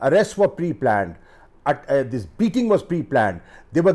Arrests were pre-planned. This beating was pre-planned. They were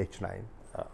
H9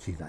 G9।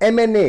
MNA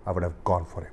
I would have gone for him.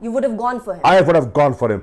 You would have gone for him. I would have gone for him.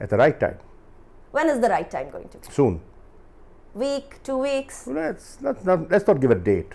At the right time. When is the right time going to be? Soon. Week, 2 weeks? Let's not give a date.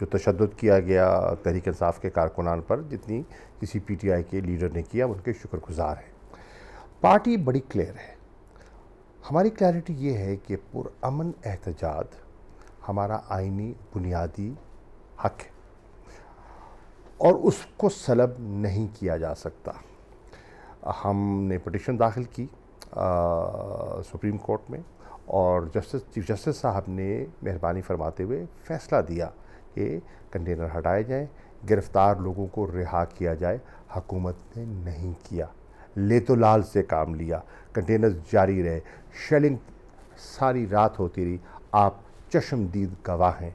جو تشدد کیا گیا تحریک انصاف کے کارکنان پر جتنی کسی P T I کے leader نے کیا، ان کے شکر گزار ہیں۔ پارٹی بڑی کلیئر ہے، ہماری کلیئرٹی یہ ہے کہ پرامن احتجاج ہمارا آئینی بنیادی حق ہے اور اس کو سلب نہیں کیا جا سکتا۔ ہم نے پٹیشن داخل کی سپریم کورٹ میں، اور چیف جسٹس صاحب نے مہربانی فرماتے ہوئے فیصلہ دیا کہ کنٹینر ہٹائے جائیں، گرفتار لوگوں کو رہا کیا جائے۔ حکومت نے نہیں کیا، لے تو لال سے کام لیا، کنٹینر جاری رہے، شیلنگ ساری رات ہوتی رہی۔ آپ چشم دید گواہ ہیں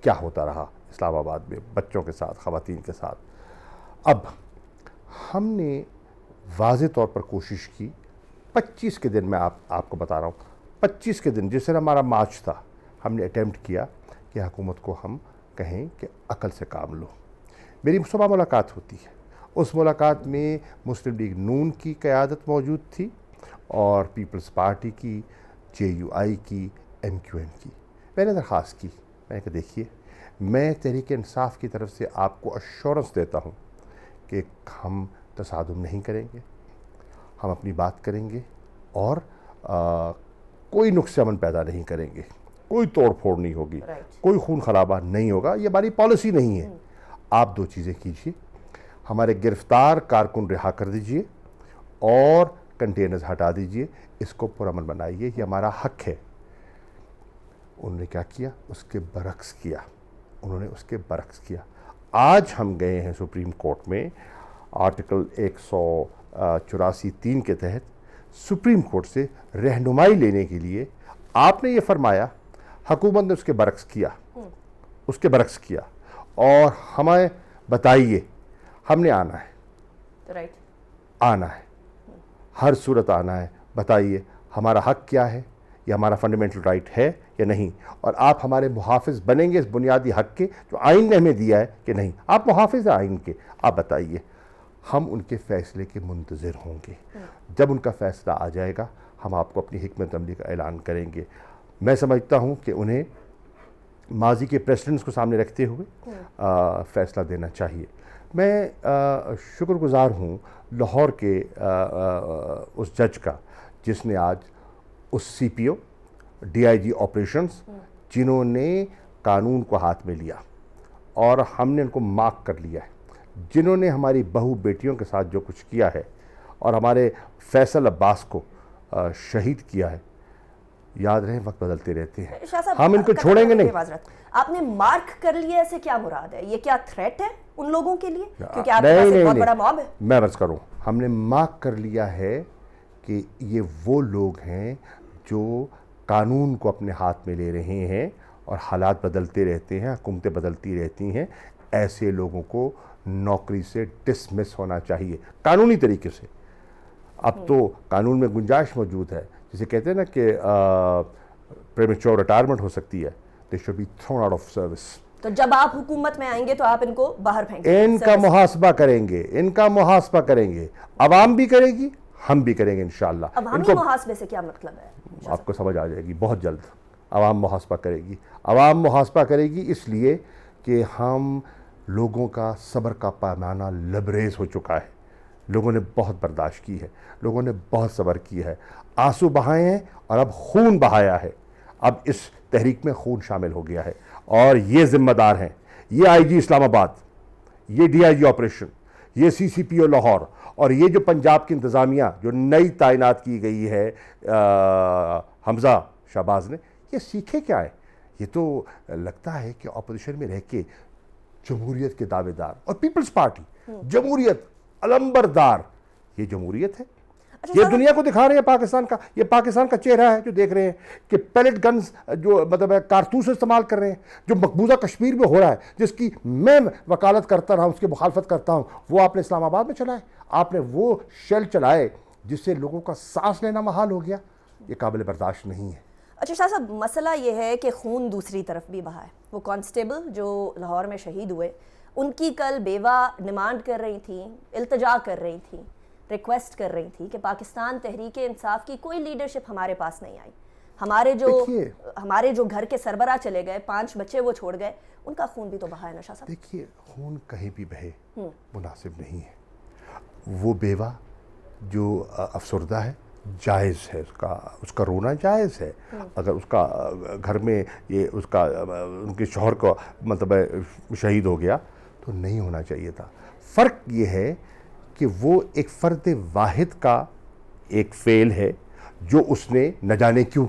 کیا ہوتا رہا اسلام آباد میں بچوں کے ساتھ، خواتین کے ساتھ۔ اب ہم نے واضح طور پر کوشش کی 25 کے دن، میں آپ کو بتا رہا ہوں 25 کے دن جس طرح ہمارا مارچ تھا، ہم نے اٹیمپٹ کیا کہ حکومت کو ہم کہیں کہ عقل سے کام لو۔ میری صبح ملاقات ہوتی ہے، اس ملاقات میں مسلم لیگ نون کی قیادت موجود تھی اور پیپلز پارٹی کی، JUI کی، MQM کی۔ میں نے درخواست کی، میں نے کہا دیکھیے میں تحریک انصاف کی طرف سے آپ کو اشورنس دیتا ہوں کہ ہم تصادم نہیں کریں گے، ہم اپنی بات کریں گے اور کوئی نقص امن پیدا نہیں کریں گے، کوئی توڑ پھوڑ نہیں ہوگی، کوئی خون خرابہ نہیں ہوگا، یہ ہماری پالیسی نہیں ہے۔ آپ دو چیزیں کیجئے، ہمارے گرفتار کارکن رہا کر دیجئے اور کنٹینرز ہٹا دیجئے، اس کو پرامن بنائیے، یہ ہمارا حق ہے۔ انہوں نے کیا کیا؟ اس کے برعکس کیا، انہوں نے اس کے برعکس کیا۔ آج ہم گئے ہیں سپریم کورٹ میں آرٹیکل 184(3) کے تحت سپریم کورٹ سے رہنمائی لینے کے لیے۔ آپ نے یہ فرمایا، حکومت نے اس کے برعکس کیا، اس کے برعکس کیا، اور ہمیں بتائیے ہم نے آنا ہے، آنا ہے، ہر صورت آنا ہے، بتائیے ہمارا حق کیا ہے، یہ ہمارا فنڈامنٹل رائٹ ہے یا نہیں، اور آپ ہمارے محافظ بنیں گے اس بنیادی حق کے جو آئین نے ہمیں دیا ہے کہ نہیں؟ آپ محافظ ہیں آئین کے، آپ بتائیے۔ ہم ان کے فیصلے کے منتظر ہوں گے، جب ان کا فیصلہ آ جائے گا ہم آپ کو اپنی حکمت عملی کا اعلان کریں گے۔ میں سمجھتا ہوں کہ انہیں ماضی کے پریسیڈنٹس کو سامنے رکھتے ہوئے فیصلہ دینا چاہیے۔ میں شکر گزار ہوں لاہور کے اس جج کا جس نے آج اس CPO DIG آپریشنز جنہوں نے قانون کو ہاتھ میں لیا اور ہم نے ان کو مارک کر لیا ہے، جنہوں نے ہماری بہو بیٹیوں کے ساتھ جو کچھ کیا ہے اور ہمارے فیصل عباس کو شہید کیا ہے۔ یاد رہے وقت بدلتے رہتے ہیں، ہم ان کو چھوڑیں گے نہیں۔ آپ نے مارک کر لیا، ایسے کیا مراد ہے؟ یہ کیا تھریٹ ہے ان لوگوں کے لیے؟ کیونکہ آپ کے پاس ایک بہت بڑا موب ہے۔ میں عرض کروں، ہم نے مارک کر لیا ہے کہ یہ وہ لوگ ہیں جو قانون کو اپنے ہاتھ میں لے رہے ہیں اور حالات بدلتے رہتے ہیں، حکومتیں بدلتی رہتی ہیں، ایسے لوگوں کو نوکری سے ڈسمس ہونا چاہیے قانونی طریقے سے۔ اب تو قانون میں گنجائش موجود ہے، جسے کہتے ہیں نا کہ پریمیچور ریٹائرمنٹ ہو سکتی ہے، they should be thrown out of service۔ تو جب آپ حکومت میں آئیں گے تو آپ ان کو باہر پھینکیں گے؟ ان کا محاسبہ کریں گے، ان کا محاسبہ کریں گے، عوام بھی کرے گی، ہم بھی کریں گے انشاءاللہ۔ عوامی محاسبے سے کیا مطلب ہے؟ آپ کو سمجھ آ جائے گی بہت جلد۔ عوام محاسبہ کرے گی، عوام محاسبہ کرے گی اس لیے کہ ہم لوگوں کا صبر کا پیمانہ لبریز ہو چکا ہے، لوگوں نے بہت برداشت کی ہے، لوگوں نے بہت صبر کی ہے، آنسو بہائے ہیں اور اب خون بہایا ہے، اب اس تحریک میں خون شامل ہو گیا ہے، اور یہ ذمہ دار ہیں، یہ IG اسلام آباد، یہ DIG آپریشن، یہ CCPO لاہور، اور یہ جو پنجاب کی انتظامیہ جو نئی تعینات کی گئی ہے حمزہ شہباز نے، یہ سیکھے کیا ہے؟ یہ تو لگتا ہے کہ اپوزیشن میں رہ کے جمہوریت کے دعوے دار، اور پیپلز پارٹی جمہوریت علمبردار، یہ جمہوریت ہے؟ یہ دنیا کو دکھا رہے ہیں پاکستان کا، یہ پاکستان کا چہرہ ہے جو دیکھ رہے ہیں کہ پیلٹ گنز جو مطلب ہے کارتوس استعمال کر رہے ہیں، جو مقبوضہ کشمیر میں ہو رہا ہے، جس کی میں وکالت کرتا رہا ہوں، اس کی مخالفت کرتا ہوں، وہ آپ نے اسلام آباد میں چلائے، آپ نے وہ شیل چلائے جس سے لوگوں کا سانس لینا محال ہو گیا۔ یہ قابل برداشت نہیں ہے۔ اچھا شاہ صاحب، مسئلہ یہ ہے کہ خون دوسری طرف بھی بہا ہے۔ وہ کانسٹیبل جو لاہور میں شہید ہوئے، ان کی کل بیوہ ڈیمانڈ کر رہی تھیں، التجا کر رہی تھیں، ریکویسٹ کر رہی تھی کہ پاکستان تحریک انصاف کی کوئی لیڈرشپ ہمارے پاس نہیں آئی، ہمارے جو گھر کے سربراہ چلے گئے, 5 بچے وہ چھوڑ گئے, ان کا خون بھی تو بہا ہے نا شاہ صاحب. دیکھیے خون کہیں بھی بہے مناسب نہیں ہے. وہ بیوہ جو افسردہ ہے جائز ہے, اس کا رونا جائز ہے. اگر اس کا گھر میں یہ اس کا ان کے شوہر کو مطلب شہید ہو گیا تو نہیں ہونا چاہیے تھا. فرق یہ ہے کہ وہ ایک فرد واحد کا ایک فعل ہے جو اس نے نہ جانے کیوں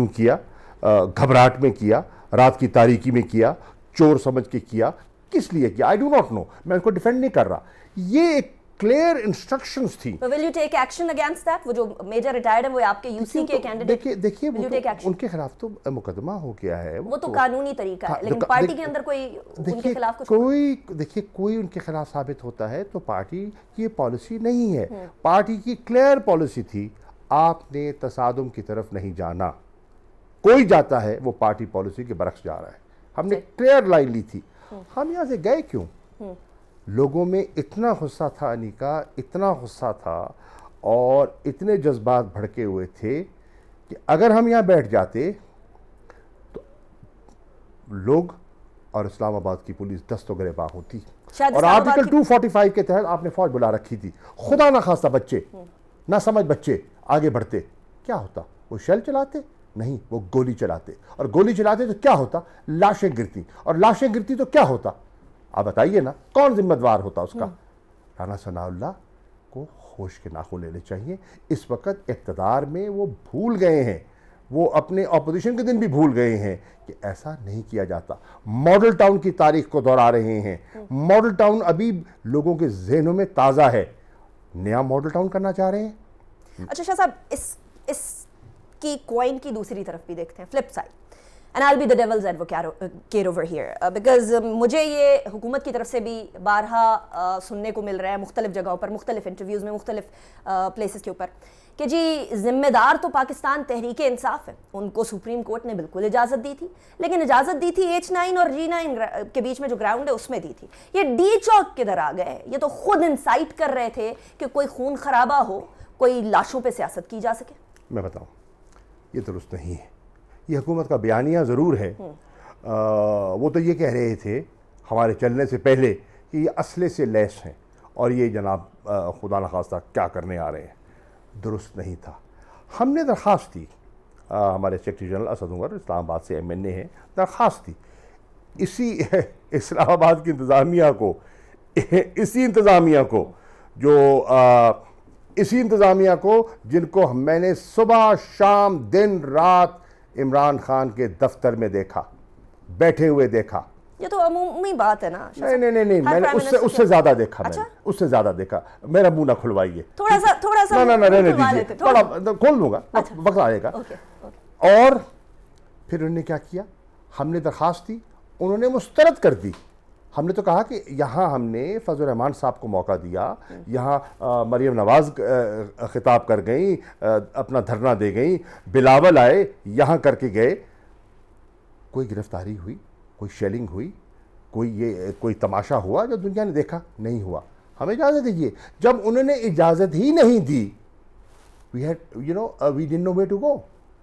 کیا, گھبراہٹ میں کیا, رات کی تاریکی میں کیا, چور سمجھ کے کیا, کس لیے کیا, آئی ڈو ناٹ نو. میں ان کو ڈیفینڈ نہیں کر رہا. یہ ایک کلیئر انسٹرکشنز تھی. Will you take action against that? وہ جو میجر ریٹائرڈ ہیں وہ آپ کے یو سی کے کینڈیڈیٹ. دیکھیے ان کے خلاف تو مقدمہ ہو گیا ہے. وہ تو قانونی طریقہ ہے, لیکن پارٹی کے اندر کوئی ان کے خلاف کچھ کوئی ان کے خلاف ثابت ہوتا ہے تو پارٹی کی یہ پالیسی نہیں ہے. پارٹی کی کلیئر پالیسی تھی, آپ نے تصادم کی طرف نہیں جانا. کوئی جاتا ہے وہ پارٹی پالیسی کے برعکس جا رہا ہے. ہم نے کلیئر لائن لی تھی. ہم یہاں سے گئے کیوں؟ لوگوں میں اتنا غصہ تھا انیکا, اتنا غصہ تھا اور اتنے جذبات بھڑکے ہوئے تھے کہ اگر ہم یہاں بیٹھ جاتے تو لوگ اور اسلام آباد کی پولیس دست و گریباں ہوتی. اور آرٹیکل 245 کے تحت آپ نے فوج بلا رکھی تھی. خدا نہ خواستہ بچے نہ سمجھ بچے آگے بڑھتے, کیا ہوتا؟ وہ شیل چلاتے؟ نہیں, وہ گولی چلاتے. اور گولی چلاتے تو کیا ہوتا؟ لاشیں گرتی. اور لاشیں گرتی تو کیا ہوتا؟ آپ بتائیے نا, کون ذمہ دار ہوتا اس کا؟ رانا ثناء اللہ کو ہوش کے ناخن لینے چاہیے. اس وقت اقتدار میں وہ بھول گئے ہیں, وہ اپنے اپوزیشن کے دن بھی بھول گئے ہیں کہ ایسا نہیں کیا جاتا. ماڈل ٹاؤن کی تاریخ کو دہرا رہے ہیں. ماڈل ٹاؤن ابھی لوگوں کے ذہنوں میں تازہ ہے. نیا ماڈل ٹاؤن کرنا چاہ رہے ہیں. اچھا شاہ صاحب, اس کی کوائن کی دوسری طرف بھی دیکھتے ہیں, flip side. And I'll be the devil's advocate over here because مجھے یہ حکومت کی طرف سے بھی بارہا سننے کو مل رہا ہے مختلف جگہوں پر, مختلف انٹرویوز میں, مختلف پلیسز کے اوپر کہ جی ذمہ دار تو پاکستان تحریک انصاف ہے. ان کو سپریم کورٹ نے بالکل اجازت دی تھی, لیکن اجازت دی تھی H9 اور G9 کے بیچ میں جو گراؤنڈ ہے اس میں دی تھی. یہ ڈی چوک کدھر آ گئے؟ یہ تو خود انسائٹ کر رہے تھے کہ کوئی خون خرابہ ہو, کوئی لاشوں پہ سیاست کی جا سکے. میں بتاؤں, یہ درست نہیں ہے. یہ حکومت کا بیانیہ ضرور ہے. وہ تو یہ کہہ رہے تھے ہمارے چلنے سے پہلے کہ یہ اسلحے سے لیس ہیں اور یہ جناب خدا نخواستہ کیا کرنے آ رہے ہیں. درست نہیں تھا. ہم نے درخواست دی, ہمارے سیکرٹری جنرل اسد عمر اسلام آباد سے MNA ہیں, درخواست دی اسی اسلام آباد کی انتظامیہ کو, اسی انتظامیہ کو جن کو میں نے صبح شام دن رات عمران خان کے دفتر میں دیکھا, بیٹھے ہوئے دیکھا. یہ تو عمومی بات ہے نا. نہیں, میں نے اس سے زیادہ دیکھا. میں نے اس سے زیادہ دیکھا. میرا منہ نہ کھلوائیے. تھوڑا سا رہنے دیجیے, تھوڑا کھول دوں گا, وقت آئے گا. اور پھر انہوں نے کیا کیا؟ ہم نے درخواست دی, انہوں نے مسترد کر دی. ہم نے تو کہا کہ یہاں ہم نے فضل الرحمان صاحب کو موقع دیا, یہاں مریم نواز خطاب کر گئیں, اپنا دھرنا دے گئیں, بلاول آئے, یہاں کر کے گئے. کوئی گرفتاری ہوئی, کوئی شیلنگ ہوئی, کوئی تماشا ہوا جو دنیا نے دیکھا؟ نہیں ہوا. ہمیں اجازت دیجیے. جب انہوں نے اجازت ہی نہیں دی, we didn't know where to go.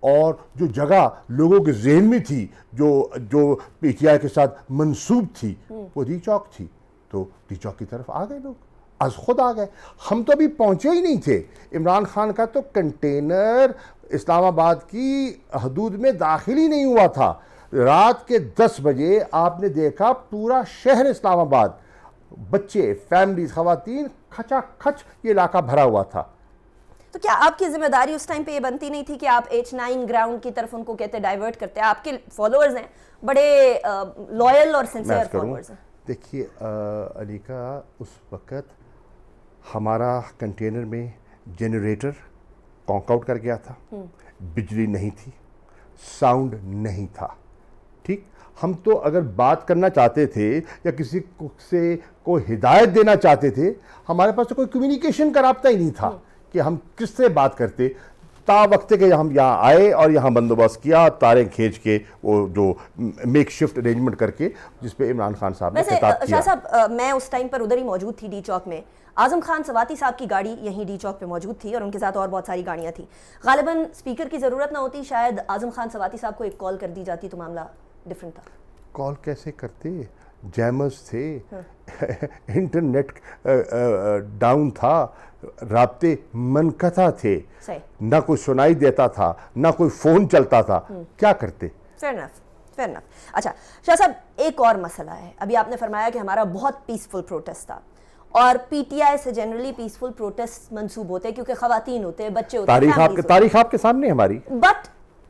اور جو جگہ لوگوں کے ذہن میں تھی, جو پی ٹی آئی کے ساتھ منسوب تھی, وہ ڈی چوک تھی. تو ڈی چوک کی طرف آ گئے لوگ, از خود آ گئے. ہم تو ابھی پہنچے ہی نہیں تھے. عمران خان کا تو کنٹینر اسلام آباد کی حدود میں داخل ہی نہیں ہوا تھا. رات کے 10 بجے آپ نے دیکھا پورا شہر اسلام آباد, بچے, فیملیز, خواتین, کھچا کھچ یہ علاقہ بھرا ہوا تھا. تو کیا آپ کی ذمہ داری اس ٹائم پہ یہ بنتی نہیں تھی کہ آپ H9 گراؤنڈ کی طرف ان کو کہتے ڈائیورٹ کرتے؟ آپ کے فالوورز ہیں, بڑے لوئل اور سنسیئر فالوورز ہیں. دیکھیے علیکا, اس وقت ہمارا کنٹینر میں جنریٹر کانک آؤٹ کر گیا تھا, بجلی نہیں تھی, ساؤنڈ نہیں تھا. ٹھیک, ہم تو اگر بات کرنا چاہتے تھے یا کسی سے کوئی ہدایت دینا چاہتے تھے, ہمارے پاس تو کوئی کمیونیکیشن کا رابطہ ہی نہیں تھا کہ ہم کس سے بات کرتے. تا وقت کہ ہم یہاں آئے اور یہاں بندوبست کیا, تاریں کھینچ کے وہ جو میک شفٹ ارینجمنٹ کر کے جس پہ عمران خان صاحب نے خطاب کیا. شاہ صاحب میں اس ٹائم پر ادھر ہی موجود تھی ڈی چوک میں. اعظم خان سواتی صاحب کی گاڑی یہیں ڈی چوک پہ موجود تھی اور ان کے ساتھ اور بہت ساری گاڑیاں تھیں. غالباً اسپیکر کی ضرورت نہ ہوتی, شاید اعظم خان سواتی صاحب کو ایک کال کر دی جاتی تو معاملہ ڈفرینٹ تھا. کال کیسے کرتے, جیمرز تھے, انٹرنیٹ ڈاؤن تھا, رابطے منقطع تھے, نہ کوئی سنائی دیتا تھا, نہ کوئی فون چلتا تھا, کیا کرتے؟ Fair enough. اچھا شاہ صاحب, ایک اور مسئلہ ہے. ابھی آپ نے فرمایا کہ ہمارا بہت پیسفل پروٹیسٹ تھا اور پی ٹی آئی سے جنرلی پیسفل پروٹیسٹ منسوب ہوتے ہیں کیونکہ خواتین ہوتے ہیں, بچے ہوتے ہیں, تاریخ آپ کے سامنے ہماری. بٹ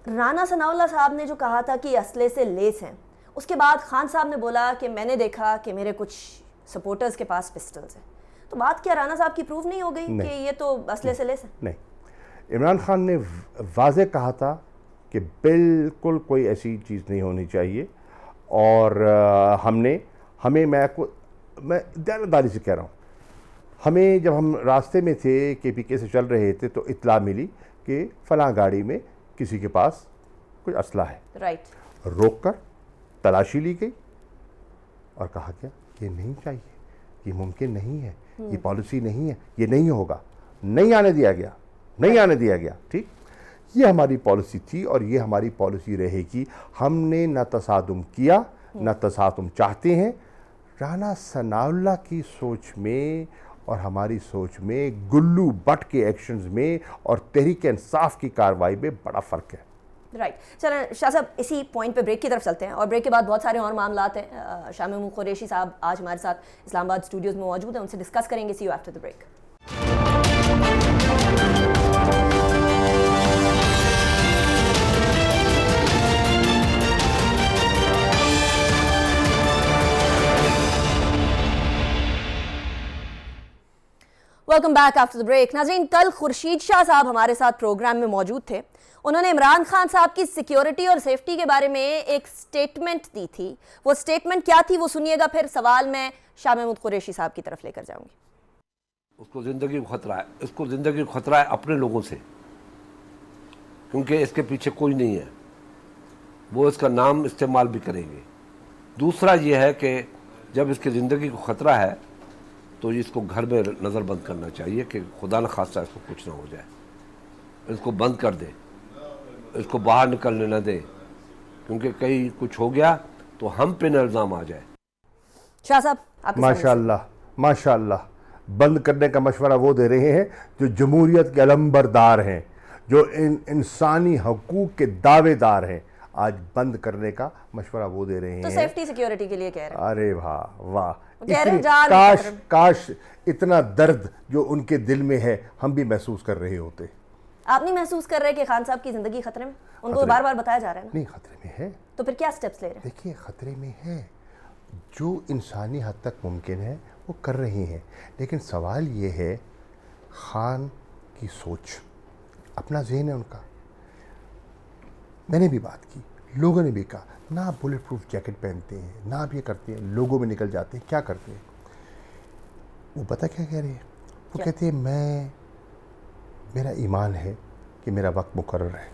رانا ثناء اللہ صاحب نے جو کہا تھا کہ اسلحے سے لیس ہیں, اس کے بعد خان صاحب نے بولا کہ میں نے دیکھا کہ میرے کچھ سپورٹرز کے پاس پسٹلز ہیں. تو بات کیا رانا صاحب کی پروف نہیں ہو گئی کہ یہ تو اسلحے سے لیس ہیں؟ نہیں, عمران خان نے واضح کہا تھا کہ بالکل کوئی ایسی چیز نہیں ہونی چاہیے, اور میں دیانتداری سے کہہ رہا ہوں, ہمیں جب ہم راستے میں تھے KPK سے چل رہے تھے تو اطلاع ملی کہ فلاں گاڑی میں کسی کے پاس کوئی اسلحہ ہے. رائٹ. روک کر تلاشی لی گئی اور کہا کیا یہ نہیں چاہیے, یہ ممکن نہیں ہے, یہ پالیسی نہیں ہے, یہ نہیں ہوگا, نہیں آنے دیا گیا. ٹھیک, یہ ہماری پالیسی تھی اور یہ ہماری پالیسی رہے گی. ہم نے نہ تصادم کیا نہ تصادم چاہتے ہیں. رانا ثناء اللہ کی سوچ میں اور ہماری سوچ میں, گلو بٹ کے ایکشنز میں اور تحریک انصاف کی کارروائی میں بڑا فرق ہے. رائٹ. چلیں شاہ صاحب, اسی پوائنٹ پہ بریک کی طرف چلتے ہیں, اور بریک کے بعد بہت سارے اور معاملات ہیں. شاہ محمود قریشی صاحب آج ہمارے ساتھ اسلام آباد اسٹوڈیوز میں موجود ہیں, ان سے ڈسکس کریں گے. See you after the break. Welcome back after the break. ناظرین, کل خورشید شاہ صاحب ہمارے ساتھ پروگرام میں موجود تھے. انہوں نے عمران خان صاحب کی سیکیورٹی اور سیفٹی کے بارے میں ایک سٹیٹمنٹ دی تھی. وہ سٹیٹمنٹ کیا تھی وہ سنیے گا, پھر سوال میں شاہ محمود قریشی صاحب کی طرف لے کر جاؤں گی. اس کو زندگی کو خطرہ ہے, اس کو زندگی کو خطرہ ہے اپنے لوگوں سے, کیونکہ اس کے پیچھے کوئی نہیں ہے, وہ اس کا نام استعمال بھی کریں گے. دوسرا یہ ہے کہ جب اس کی زندگی کو خطرہ ہے تو اس کو گھر میں نظر بند کرنا چاہیے کہ خدا نہ خواستہ اس کو کچھ نہ ہو جائے. اس کو بند کر دے, اس کو باہر نکلنے نہ دے, کیونکہ کہیں کچھ ہو گیا تو ہم پہ نہ الزام آ جائے. شاہ صاحب ماشاء اللہ بند کرنے کا مشورہ وہ دے رہے ہیں جو جمہوریت کے علمبردار ہیں, جو انسانی حقوق کے دعوے دار ہیں. آج بند کرنے کا مشورہ وہ دے رہے ہیں, تو سیفٹی سیکیورٹی کے لیے کہہ رہے ہیں. ارے واہ, کاش اتنا درد جو ان کے دل میں ہے ہم بھی محسوس کر رہے ہوتے. آپ نہیں محسوس کر رہے کہ خان صاحب کی زندگی خطرے میں؟ ان کو بار بار بتایا جا رہا ہے نا. نہیں, خطرے میں ہے. تو پھر کیا سٹیپس لے رہے ہیں؟ دیکھیے, خطرے میں ہے, جو انسانی حد تک ممکن ہے وہ کر رہے ہیں. لیکن سوال یہ ہے, خان کی سوچ, اپنا ذہن ہے ان کا. میں نے بھی بات کی, لوگوں نے بھی کہا نہ آپ بلٹ پروف جیکٹ پہنتے ہیں, نہ آپ یہ کرتے ہیں, لوگوں میں نکل جاتے ہیں, کیا کرتے ہیں. وہ پتہ کیا کہہ رہے ہیں, وہ کہتے ہیں میرا ایمان ہے کہ میرا وقت مقرر ہے,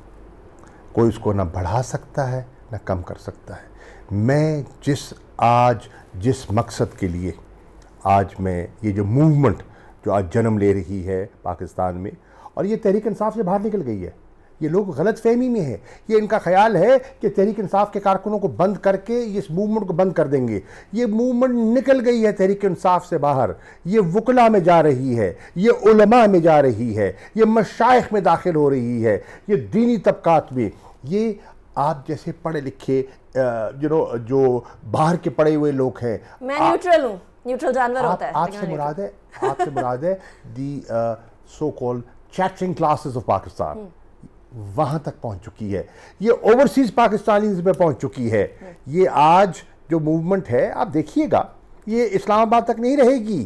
کوئی اس کو نہ بڑھا سکتا ہے نہ کم کر سکتا ہے. میں جس مقصد کے لیے آج میں یہ جو موومنٹ جو آج جنم لے رہی ہے پاکستان میں, اور یہ تحریک انصاف سے باہر نکل گئی ہے, یہ لوگ غلط فہمی میں ہیں. یہ ان کا خیال ہے کہ تحریک انصاف کے کارکنوں کو بند کر کے اس موومنٹ کو بند کر دیں گے. یہ موومنٹ نکل گئی ہے تحریک انصاف سے باہر. یہ وکلاء میں جا رہی ہے, یہ علماء میں جا رہی ہے, یہ مشائخ میں داخل ہو رہی ہے, یہ دینی طبقات میں. یہ آپ جیسے پڑھے لکھے جو باہر کے پڑھے ہوئے لوگ ہیں. میں نیوٹرل ہوں, نیوٹرل جانور ہوتا ہے. آپ سے مراد ہے دی سو کال چیٹنگ کلاسز آف پاکستان, وہاں تک پہنچ چکی ہے. یہ اوورسیز پاکستانیز میں پہنچ چکی ہے. یہ آج جو موومنٹ ہے آپ دیکھیے گا, یہ اسلام آباد تک نہیں رہے گی.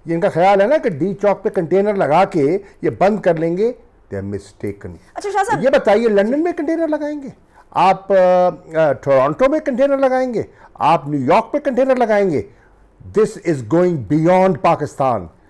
یہ ان کا خیال ہے نا کہ ڈی چوک پہ کنٹینر لگا کے یہ بند کر لیں گے. They are mistaken. یہ بتائیے, لندن میں کنٹینر لگائیں گے آپ, ٹورانٹو میں کنٹینر لگائیں گے آپ, نیو یارک پہ کنٹینر لگائیں گے. دس is going beyond Pakistan.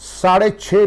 $6.5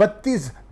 $32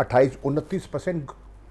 28-29%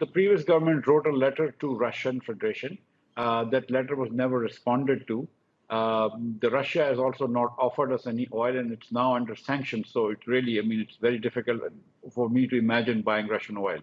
The previous government wrote a letter to Russian Federation. That letter was never responded to. The Russia has also not offered us any oil, and it's now under sanctions. So it really, I mean, it's very difficult for me to imagine buying Russian oil.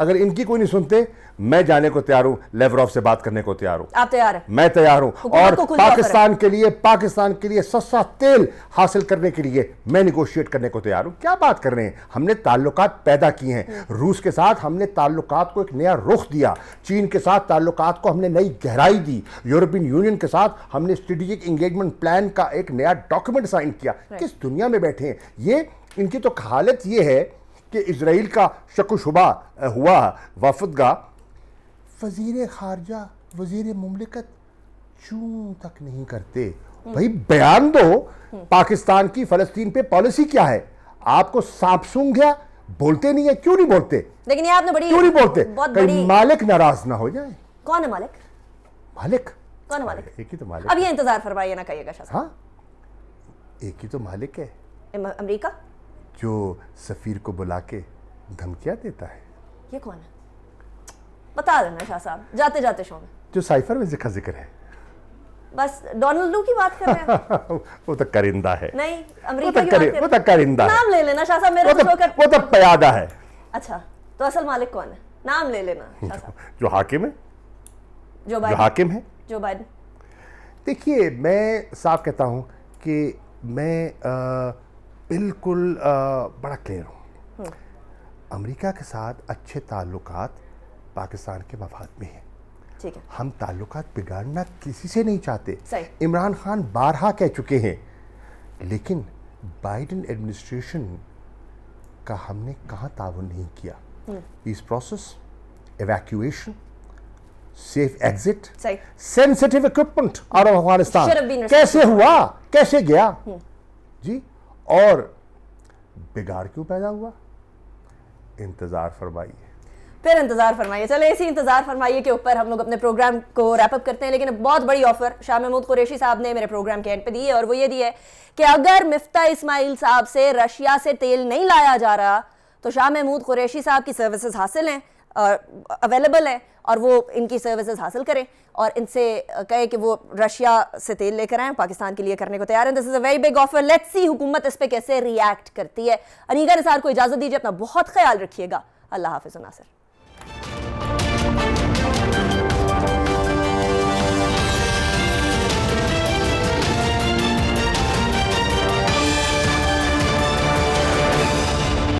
اگر ان کی کوئی نہیں سنتے میں جانے کو تیار ہوں, لیوروف سے بات کرنے کو تیار ہوں. آپ تیار ہیں؟ میں تیار ہوں, اور کو کھلی آفر ہے. پاکستان کے لیے سستا تیل حاصل کرنے کے لیے میں نیگوشیٹ کرنے کو تیار ہوں. کیا بات کر رہے ہیں, ہم نے تعلقات پیدا کیے ہیں. روس کے ساتھ ہم نے تعلقات کو ایک نیا رخ دیا, چین کے ساتھ تعلقات کو ہم نے نئی گہرائی دی, یورپین یونین کے ساتھ ہم نے اسٹریٹجک انگیجمنٹ پلان کا ایک نیا ڈاکیومنٹ سائن کیا. کس دنیا میں بیٹھے ہیں یہ؟ ان کی تو حالت یہ ہے کہ اسرائیل کا شک و شبہ ہوا وفد کا, وزیر خارجہ وزیر مملکت چوں تک نہیں کرتے. بھائی بیان دو, پاکستان کی فلسطین پہ پالیسی کیا ہے؟ آپ کو سانپ سونگ گیا, بولتے نہیں ہے. کیوں نہیں بولتے؟ لیکن یہ آپ نے کیوں نہیں بولتے؟ بہت کہیں مالک ناراض نہ ہو جائیں. کون ہے مالک؟ مالک کون ہے مالک؟ ایک ہی تو مالک. اب یہ انتظار فرمائیے نہ کہیے گا شاہ صاحب. ہاں ایک ہی تو مالک ہے امریکہ. جو سفیر کو بلا کے دھمکیاں دیتا ہے. یہ کون ہے بتا دینا شاہ صاحب, جاتے جاتے شو میں. جو سائفر میں ذکر ہے. بس ڈونلڈ لو کی بات کر رہے ہیں. وہ تو کرندہ ہے. نہیں, امریکہ کی بات وہ تو کرندہ ہے. نام لے لینا شاہ صاحب, میرا تو شو کر. وہ تو پیادہ ہے. اچھا تو اصل مالک کون ہے؟ نام لے لینا شاہ صاحب. جو حاکم ہے, جو جو حاکم ہے. Joe Biden. دیکھیے میں صاف کہتا ہوں کہ میں بالکل بڑا کلیئر ہوں. امریکہ کے ساتھ اچھے تعلقات پاکستان کے مفاد میں ہیں. ٹھیک ہے, ہم تعلقات بگاڑنا کسی سے نہیں چاہتے. صحیح. عمران خان بارہا کہہ چکے ہیں, لیکن بائیڈن ایڈمنسٹریشن کا ہم نے کہاں تعاون نہیں کیا. Peace process, evacuation, safe exit, صحیح. Sensitive equipment out of Afghanistan Should have been کیسے ہوا, کیسے گیا جی, اور بگاڑ کیوں پیدا ہوا؟ انتظار فرمائیے. پھر انتظار فرمائیے. چلے اسی انتظار فرمائیے کے اوپر ہم لوگ اپنے پروگرام کو ریپ اپ کرتے ہیں. لیکن بہت بڑی آفر شاہ محمود قریشی صاحب نے میرے پروگرام کے اینڈ پہ دی ہے, اور وہ یہ دی ہے کہ اگر مفتاح اسماعیل صاحب سے رشیا سے تیل نہیں لایا جا رہا تو شاہ محمود قریشی صاحب کی سروسز حاصل ہیں اور اویلیبل ہیں, اور وہ ان کی سروسز حاصل کریں اور ان سے کہے کہ وہ رشیا سے تیل لے کر آئیں, پاکستان کے لیے کرنے کو تیار ہیں. This is a very big offer. Let's see حکومت اس پہ کیسے ریئیکٹ کرتی ہے. انیکا نثار کو اجازت دیجیے, اپنا بہت خیال رکھیے گا. اللہ حافظ. ناصر.